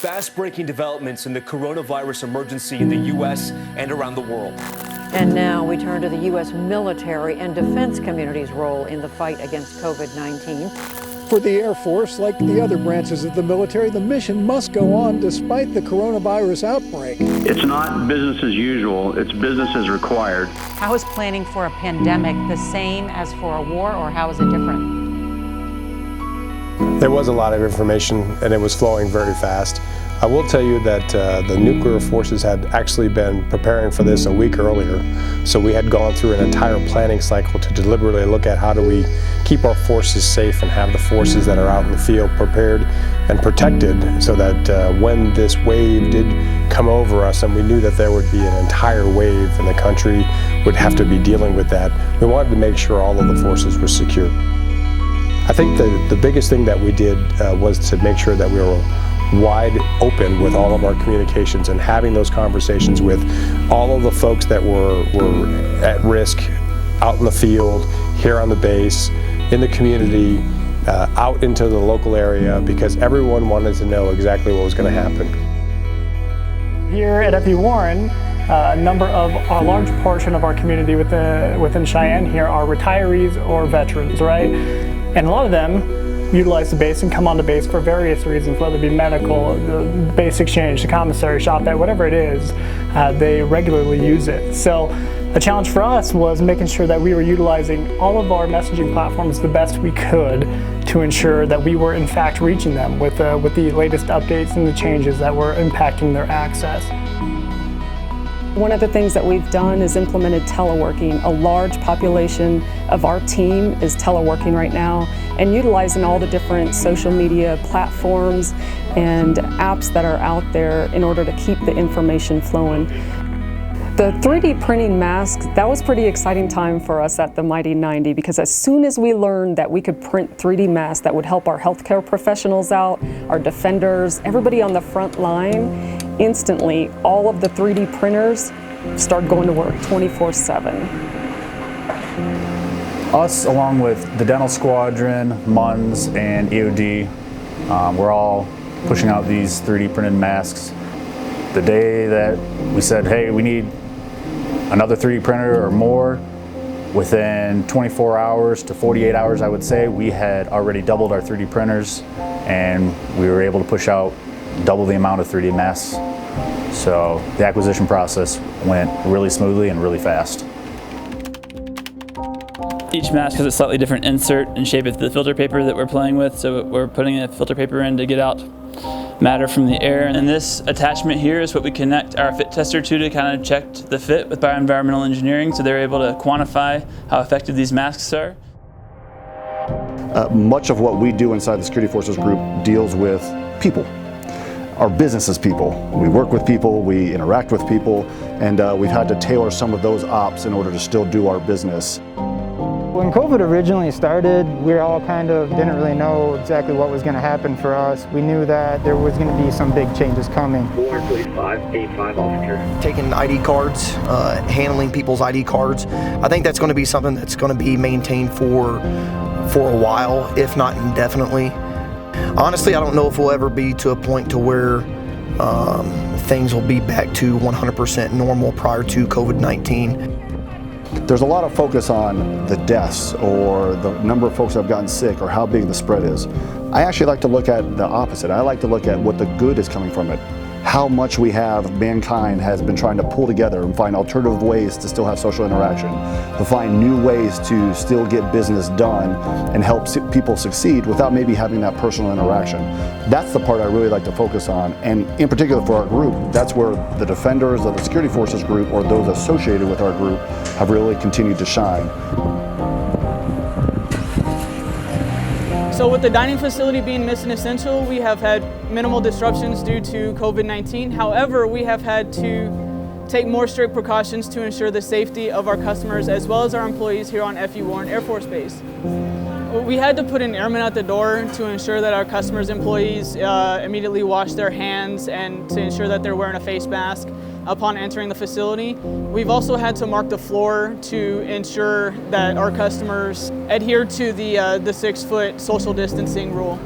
fast-breaking developments in the coronavirus emergency in the U.S. and around the world. And now we turn to the U.S. military and defense community's role in the fight against COVID-19. For the Air Force, like the other branches of the military, the mission must go on despite the coronavirus outbreak. It's not business as usual, it's business as required. How is planning for a pandemic the same as for a war, or how is it different? There was a lot of information and it was flowing very fast. I will tell you that the nuclear forces had actually been preparing for this a week earlier. So we had gone through an entire planning cycle to deliberately look at how do we keep our forces safe and have the forces that are out in the field prepared and protected so that when this wave did come over us, and we knew that there would be an entire wave and the country would have to be dealing with that, we wanted to make sure all of the forces were secure. I think the biggest thing that we did was to make sure that we were wide open with all of our communications and having those conversations with all of the folks that were at risk out in the field, here on the base, in the community, out into the local area, because everyone wanted to know exactly what was going to happen. Here at FE Warren, a large portion of our community within Cheyenne here are retirees or veterans, right? And a lot of them utilize the base and come on the base for various reasons, whether it be medical, the base exchange, the commissary, shop, whatever it is, they regularly use it. So a challenge for us was making sure that we were utilizing all of our messaging platforms the best we could to ensure that we were in fact reaching them with the latest updates and the changes that were impacting their access. One of the things that we've done is implemented teleworking. A large population of our team is teleworking right now and utilizing all the different social media platforms and apps that are out there in order to keep the information flowing. The 3D printing masks, that was a pretty exciting time for us at the Mighty 90, because as soon as we learned that we could print 3D masks that would help our healthcare professionals out, our defenders, everybody on the front line, instantly all of the 3D printers started going to work 24/7. Us, along with the Dental Squadron, MUNS, and EOD, we're all pushing out these 3D printed masks. The day that we said, hey, we need another 3D printer or more, within 24 hours to 48 hours, I would say, we had already doubled our 3D printers, and we were able to push out double the amount of 3D masks. So the acquisition process went really smoothly and really fast. Each mask has a slightly different insert and shape of the filter paper that we're playing with, so we're putting a filter paper in to get out matter from the air. And this attachment here is what we connect our fit tester to kind of check the fit with bioenvironmental engineering, so they're able to quantify how effective these masks are. Much of what we do inside the Security Forces group deals with people. Our business is people. We work with people, we interact with people, and we've had to tailor some of those ops in order to still do our business. When COVID originally started, we all kind of didn't really know exactly what was going to happen for us. We knew that there was going to be some big changes coming. 435 officer. Taking ID cards, handling people's ID cards. I think that's going to be something that's going to be maintained for a while, if not indefinitely. Honestly, I don't know if we'll ever be to a point to where things will be back to 100% normal prior to COVID-19. There's a lot of focus on the deaths or the number of folks that have gotten sick or how big the spread is. I actually like to look at the opposite. I like to look at what the good is coming from it. How much mankind has been trying to pull together and find alternative ways to still have social interaction, to find new ways to still get business done and help people succeed without maybe having that personal interaction. That's the part I really like to focus on, and in particular for our group, that's where the defenders of the Security Forces group or those associated with our group have really continued to shine. So with the dining facility being mission essential, we have had minimal disruptions due to COVID-19. However, we have had to take more strict precautions to ensure the safety of our customers as well as our employees here on FE Warren Air Force Base. We had to put an airman at the door to ensure that our customers' employees immediately wash their hands and to ensure that they're wearing a face mask upon entering the facility. We've also had to mark the floor to ensure that our customers adhere to the 6-foot social distancing rule.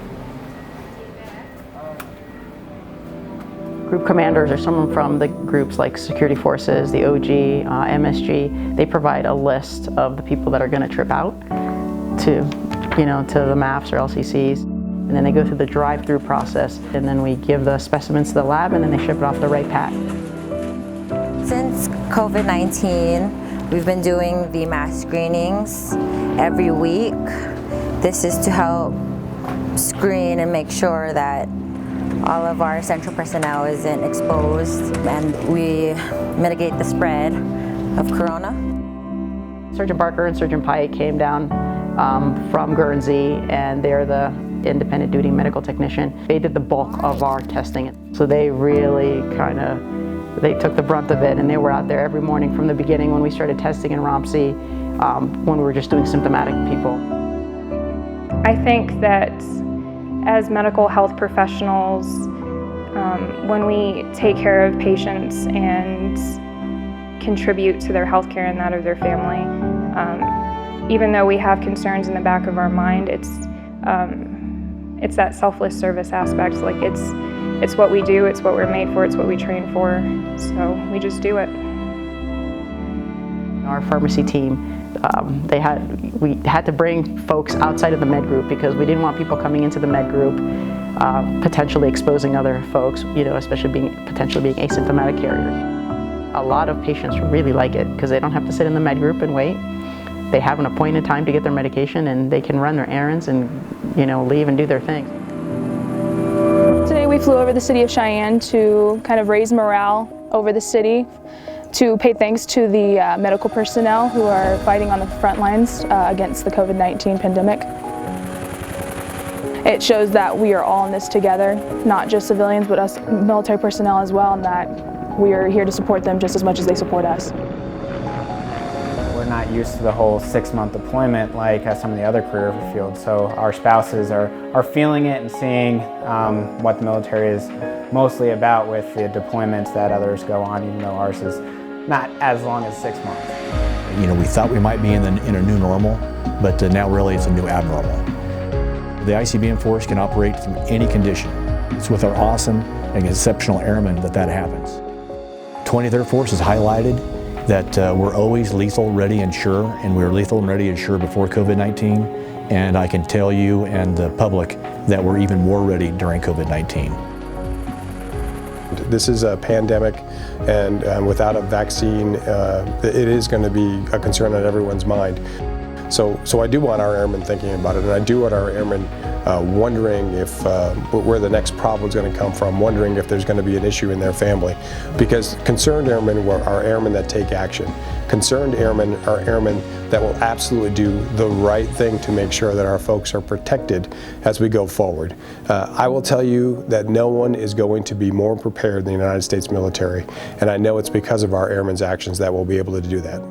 group commanders or someone from the groups like security forces, the OG, MSG, they provide a list of the people that are going to trip out to the MAFs or LCCs. And then they go through the drive-through process, and then we give the specimens to the lab, and then they ship it off the right path. Since COVID-19, we've been doing the mass screenings every week. This is to help screen and make sure that all of our essential personnel isn't exposed, and we mitigate the spread of corona. Surgeon Barker and Surgeon Pike came down from Guernsey, and they're the independent duty medical technician. They did the bulk of our testing. So they really they took the brunt of it, and they were out there every morning from the beginning when we started testing in ROMC, when we were just doing symptomatic people. I think that as medical health professionals, when we take care of patients and contribute to their health care and that of their family, even though we have concerns in the back of our mind, it's that selfless service aspect. Like it's what we do, it's what we're made for, it's what we train for, so we just do it. Our pharmacy team, we had to bring folks outside of the med group because we didn't want people coming into the med group potentially exposing other folks, especially potentially being asymptomatic carriers. A lot of patients really like it because they don't have to sit in the med group and wait. They have an appointed time to get their medication, and they can run their errands and leave and do their thing. Today we flew over the city of Cheyenne to kind of raise morale over the city, to pay thanks to the medical personnel who are fighting on the front lines against the COVID-19 pandemic. It shows that we are all in this together, not just civilians, but us military personnel as well, and that we are here to support them just as much as they support us. We're not used to the whole 6-month deployment like some of the other career fields, so our spouses are feeling it and seeing what the military is mostly about with the deployments that others go on, even though ours is not as long as 6 months. We thought we might be in a new normal, but now really it's a new abnormal. The ICBM force can operate through any condition. It's with our awesome and exceptional airmen that happens. 20th Air Force has highlighted that we're always lethal, ready, and sure, and we were lethal and ready and sure before COVID-19, and I can tell you and the public that we're even more ready during COVID-19. This is a pandemic, and without a vaccine, it is going to be a concern on everyone's mind. So I do want our airmen thinking about it, and I do want our airmen wondering if where the next problem is going to come from, wondering if there's going to be an issue in their family. Because concerned airmen are airmen that take action. Concerned airmen are airmen that will absolutely do the right thing to make sure that our folks are protected as we go forward. I will tell you that no one is going to be more prepared than the United States military, and I know it's because of our airmen's actions that we'll be able to do that.